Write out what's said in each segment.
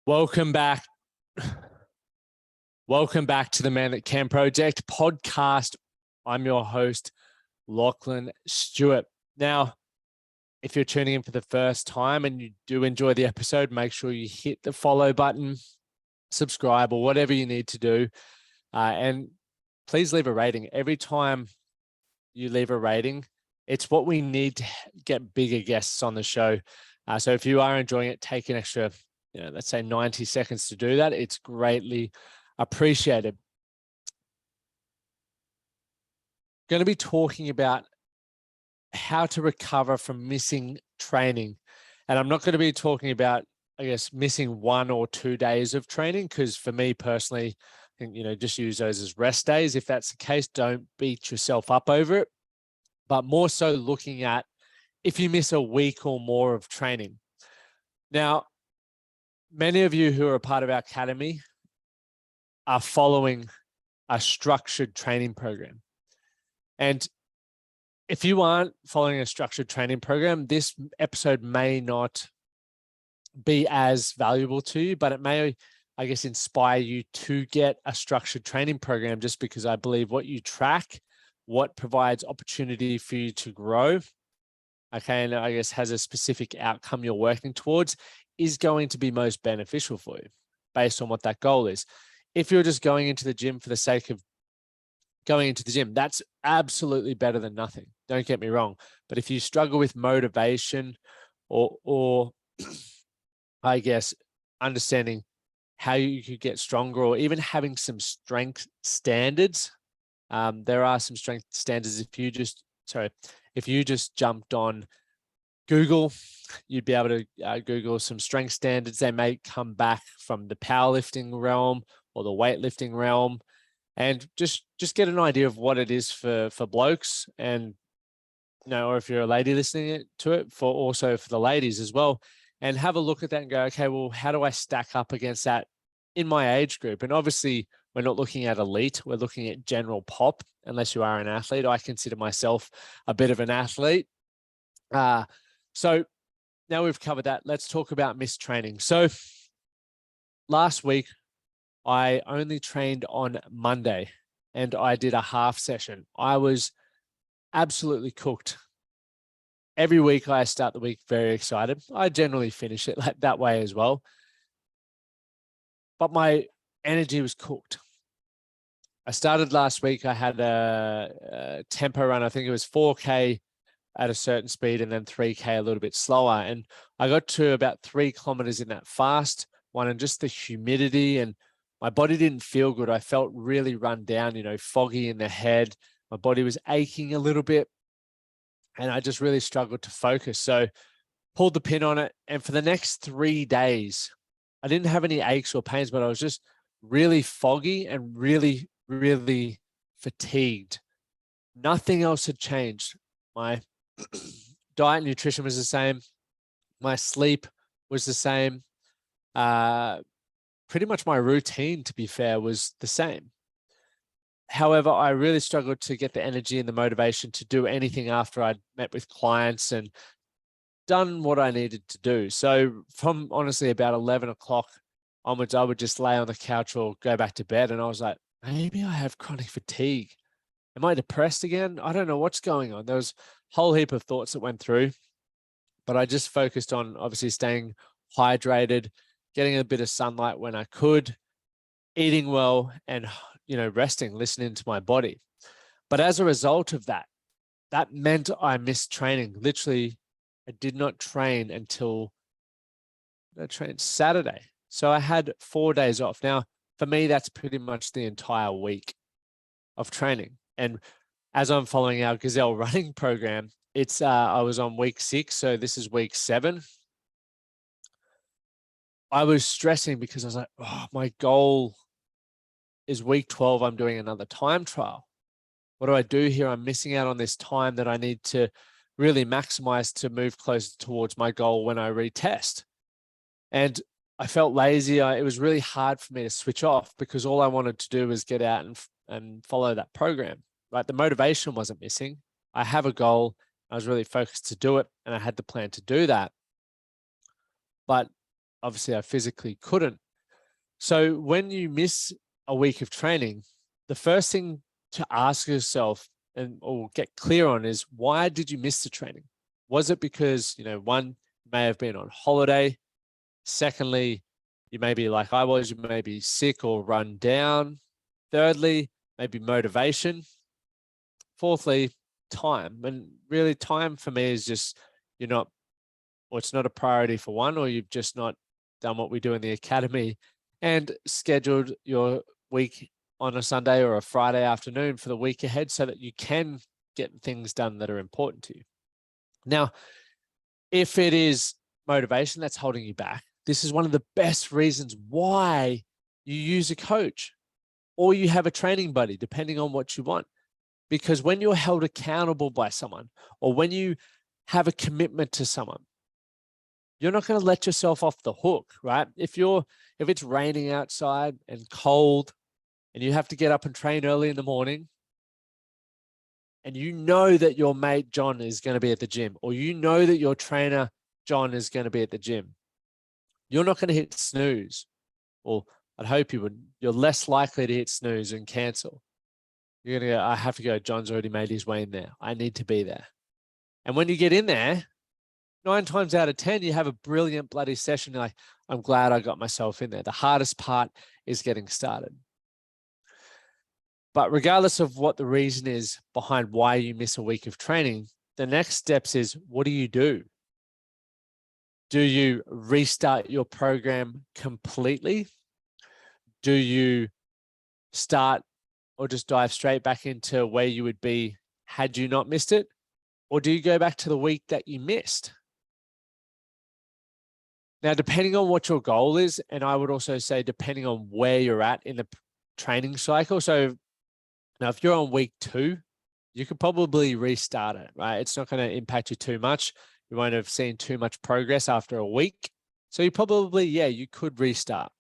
Welcome back. Welcome back to the Man That Can Project podcast. I'm your host, Lachlan Stewart. Now, if you're tuning in for the first time and you do enjoy the episode, make sure you hit the follow button, subscribe, or whatever you need to do. And please leave a rating. Every time you leave a rating, it's what we need to get bigger guests on the show. So if you are enjoying it, take an extra, let's say 90 seconds to do that. It's greatly appreciated. Going to be talking about how to recover from missing training. And I'm not going to be talking about, missing 1 or 2 days of training, because for me personally, I think, just use those as rest days. If that's the case, don't beat yourself up over it, but more so looking at if you miss a week or more of training. Now, many of you who are a part of our academy are following a structured training program. And if you aren't following a structured training program, this episode may not be as valuable to you, but it may, inspire you to get a structured training program, just because I believe what you track, what provides opportunity for you to grow, and has a specific outcome you're working towards, is going to be most beneficial for you based on what that goal is. If you're just going into the gym for the sake of going into the gym, that's absolutely better than nothing. Don't get me wrong. But if you struggle with motivation or understanding how you could get stronger, or even having some strength standards, there are some strength standards. If you just jumped on Google, you'd be able to Google some strength standards. They may come back from the powerlifting realm or the weightlifting realm, and just get an idea of what it is for blokes, and or if you're a lady listening to it, also for the ladies as well, and have a look at that and go, okay, well, how do I stack up against that in my age group? And obviously, we're not looking at elite, we're looking at general pop, unless you are an athlete. I consider myself a bit of an athlete. So now we've covered that, let's talk about missed training. So last week, I only trained on Monday and I did a half session. I was absolutely cooked. Every week I start the week very excited. I generally finish it like that way as well. But my energy was cooked. I started last week. I had a tempo run. I think it was 4K at a certain speed and then 3K a little bit slower. And I got to about 3 kilometers in that fast one, and just the humidity, and my body didn't feel good. I felt really run down, foggy in the head. My body was aching a little bit, and I just really struggled to focus. So pulled the pin on it. And for the next 3 days, I didn't have any aches or pains, but I was just really foggy and really, really fatigued. Nothing else had changed. My diet and nutrition was the same. My sleep was the same. Pretty much my routine, to be fair, was the same. However, I really struggled to get the energy and the motivation to do anything after I'd met with clients and done what I needed to do. So from honestly about 11 o'clock onwards, I would just lay on the couch or go back to bed. And I was like, maybe I have chronic fatigue. Am I depressed again? I don't know what's going on. There was a whole heap of thoughts that went through, but I just focused on obviously staying hydrated, getting a bit of sunlight when I could, eating well, and, resting, listening to my body. But as a result of that, that meant I missed training. Literally, I did not train until I trained Saturday. So I had 4 days off. Now, for me, that's pretty much the entire week of training. And as I'm following our Gazelle running program, I was on week 6. So this is week 7. I was stressing because I was like, oh, my goal is week 12. I'm doing another time trial. What do I do here? I'm missing out on this time that I need to really maximize to move closer towards my goal when I retest. And I felt lazy. It was really hard for me to switch off because all I wanted to do was get out and follow that program. Right? The motivation wasn't missing. I have a goal. I was really focused to do it, and I had the plan to do that. But obviously I physically couldn't. So when you miss a week of training, the first thing to ask yourself or get clear on is, why did you miss the training? Was it because, one, you may have been on holiday. Secondly, you may be like I was, you may be sick or run down. Thirdly, maybe motivation. Fourthly, time. And really, time for me is just it's not a priority for one, or you've just not done what we do in the academy and scheduled your week on a Sunday or a Friday afternoon for the week ahead so that you can get things done that are important to you. Now, if it is motivation that's holding you back, this is one of the best reasons why you use a coach or you have a training buddy, depending on what you want. Because when you're held accountable by someone, or when you have a commitment to someone, you're not going to let yourself off the hook, right? If it's raining outside and cold and you have to get up and train early in the morning, and you know that your mate John is going to be at the gym, or you know that your trainer John is going to be at the gym, you're not going to hit snooze. Or I'd hope you would. You're less likely to hit snooze and cancel. You're going to go, I have to go. John's already made his way in there. I need to be there. And when you get in there, 9 times out of 10, you have a brilliant bloody session. You're like, I'm glad I got myself in there. The hardest part is getting started. But regardless of what the reason is behind why you miss a week of training, the next steps is, what do you do? Do you restart your program completely? Do you start or just dive straight back into where you would be had you not missed it? Or do you go back to the week that you missed? Now, depending on what your goal is, and I would also say depending on where you're at in the training cycle. So now if you're on week 2, you could probably restart it, right? It's not going to impact you too much. You won't have seen too much progress after a week. So you probably, you could restart.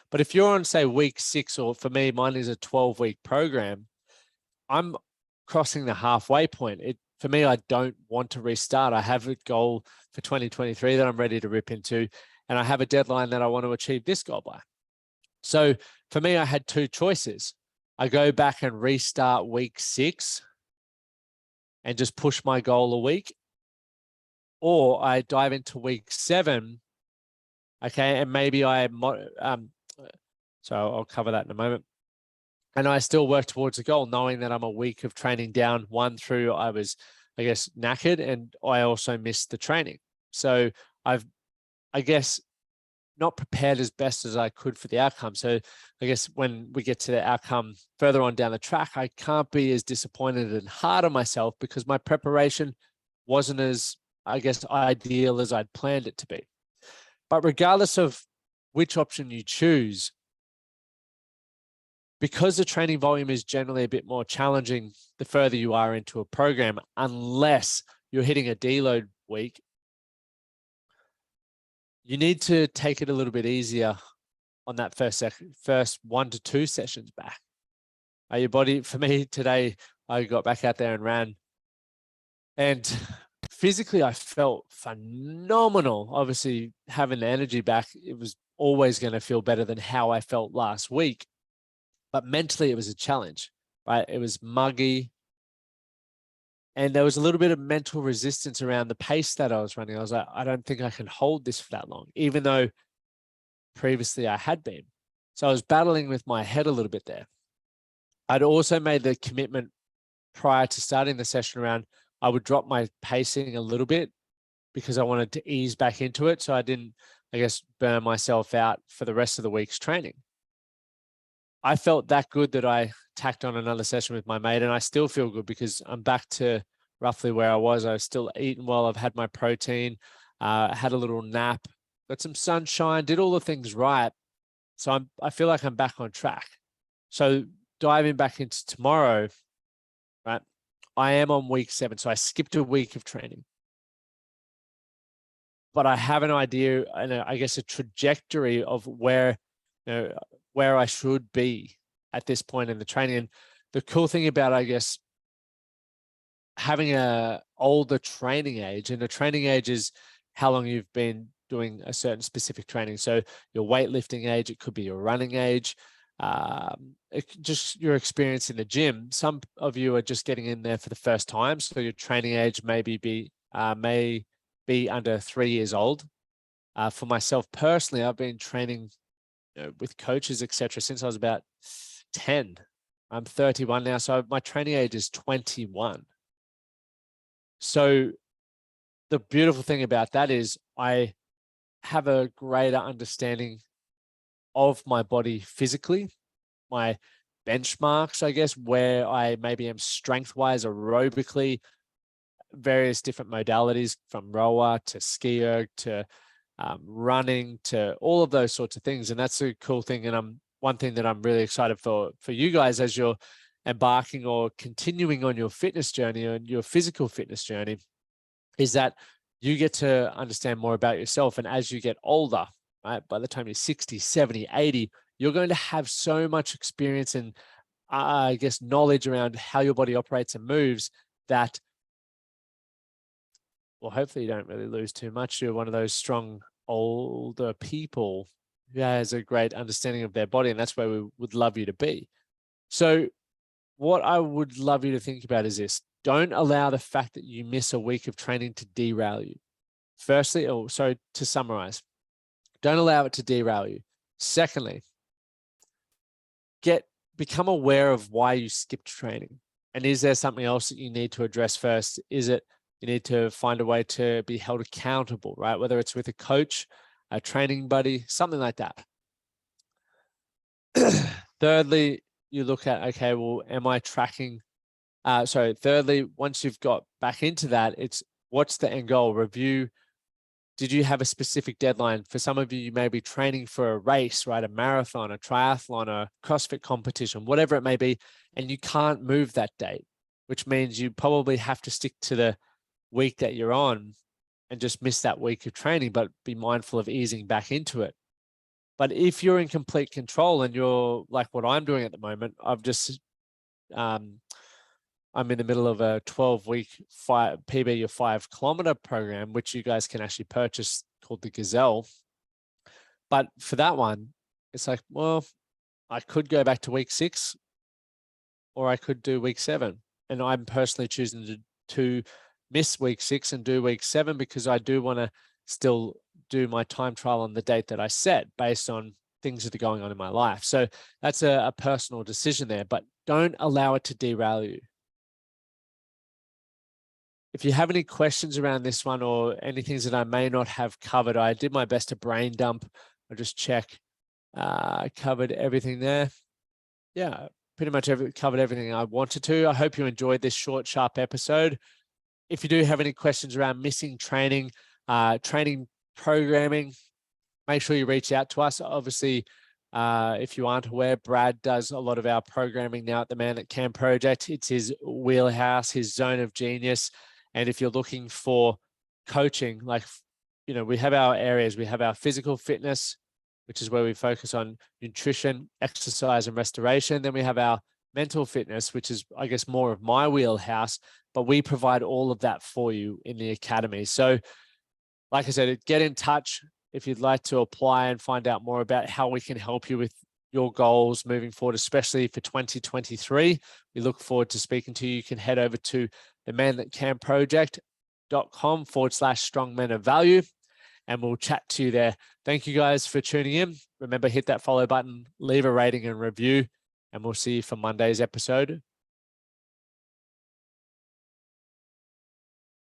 But if you're on, say, week 6, or for me, mine is a 12-week program, I'm crossing the halfway point. For me, I don't want to restart. I have a goal for 2023 that I'm ready to rip into, and I have a deadline that I want to achieve this goal by. So for me, I had 2 choices. I go back and restart week 6 and just push my goal a week, or I dive into week 7, okay, and maybe so I'll cover that in a moment. And I still work towards a goal, knowing that I'm a week of training down. 1 through, I was, I guess, knackered, and I also missed the training. So I've, I guess, not prepared as best as I could for the outcome. So I guess when we get to the outcome further on down the track, I can't be as disappointed and hard on myself because my preparation wasn't as, I guess, ideal as I'd planned it to be. But regardless of which option you choose, because the training volume is generally a bit more challenging the further you are into a program, unless you're hitting a deload week, you need to take it a little bit easier on that first 1 to 2 sessions back. Your body, for me today, I got back out there and ran, and physically I felt phenomenal. Obviously, having the energy back, it was always going to feel better than how I felt last week. But mentally, it was a challenge, right? It was muggy. And there was a little bit of mental resistance around the pace that I was running. I was like, I don't think I can hold this for that long, even though previously I had been. So I was battling with my head a little bit there. I'd also made the commitment prior to starting the session around, I would drop my pacing a little bit because I wanted to ease back into it. So I didn't, I guess, burn myself out for the rest of the week's training. I felt that good that I tacked on another session with my mate, and I still feel good because I'm back to roughly where I was. I was still eating well. I've had my protein, had a little nap, got some sunshine, did all the things right. So I feel like I'm back on track. So diving back into tomorrow, right? I am on week 7. So I skipped a week of training, but I have an idea and I guess a trajectory of where I should be at this point in the training. And the cool thing about, I guess, having a older training age, and the training age is how long you've been doing a certain specific training. So your weightlifting age, it could be your running age, just your experience in the gym. Some of you are just getting in there for the first time, so your training age may be under 3 years old. For myself personally, I've been training with coaches, etc., since I was about 10. I'm 31 now, so my training age is 21. So the beautiful thing about that is I have a greater understanding of my body physically, my benchmarks, I guess, where I maybe am strength-wise, aerobically, various different modalities from rower to skier to running to all of those sorts of things. And that's a cool thing. And one thing that I'm really excited for you guys as you're embarking or continuing on your fitness journey and your physical fitness journey is that you get to understand more about yourself. And as you get older, right, by the time you're 60, 70, 80, you're going to have so much experience and I guess knowledge around how your body operates and moves that, well, hopefully you don't really lose too much. You're one of those strong older people who has a great understanding of their body, and that's where we would love you to be. So what I would love you to think about is this: don't allow the fact that you miss a week of training to derail you. Firstly, to summarize, don't allow it to derail you. Secondly, become aware of why you skipped training. And is there something else that you need to address first? Is it you need to find a way to be held accountable, right? Whether it's with a coach, a training buddy, something like that. Thirdly, you look at, okay, well, am I tracking? Thirdly, once you've got back into that, it's what's the end goal? Review. Did you have a specific deadline? For some of you, you may be training for a race, right? A marathon, a triathlon, a CrossFit competition, whatever it may be, and you can't move that date, which means you probably have to stick to the week that you're on and just miss that week of training, but be mindful of easing back into it. But if you're in complete control and you're like what I'm doing at the moment, I'm in the middle of a 12-week PB or 5-kilometer program, which you guys can actually purchase, called the Gazelle. But for that one, it's like, well, I could go back to week 6 or I could do week 7. And I'm personally choosing to miss week 6 and do week 7 because I do want to still do my time trial on the date that I set based on things that are going on in my life. So that's a personal decision there, but don't allow it to derail you. If you have any questions around this one or any things that I may not have covered, I did my best to brain dump. I'll just check. Covered everything there. Yeah, pretty much covered everything I wanted to. I hope you enjoyed this short, sharp episode. If you do have any questions around missing training, training programming, make sure you reach out to us. Obviously, if you aren't aware, Brad does a lot of our programming now at the Man That Can Project. It's his wheelhouse, his zone of genius. And if you're looking for coaching, like, we have our areas. We have our physical fitness, which is where we focus on nutrition, exercise, and restoration. Then we have our mental fitness, which is, I guess, more of my wheelhouse, but we provide all of that for you in the academy. So like I said, get in touch if you'd like to apply and find out more about how we can help you with your goals moving forward, especially for 2023. We look forward to speaking to you. You can head over to themanthatcanproject.com/strong men of value, and we'll chat to you there. Thank you guys for tuning in. Remember, hit that follow button, leave a rating and review, and we'll see you for Monday's episode.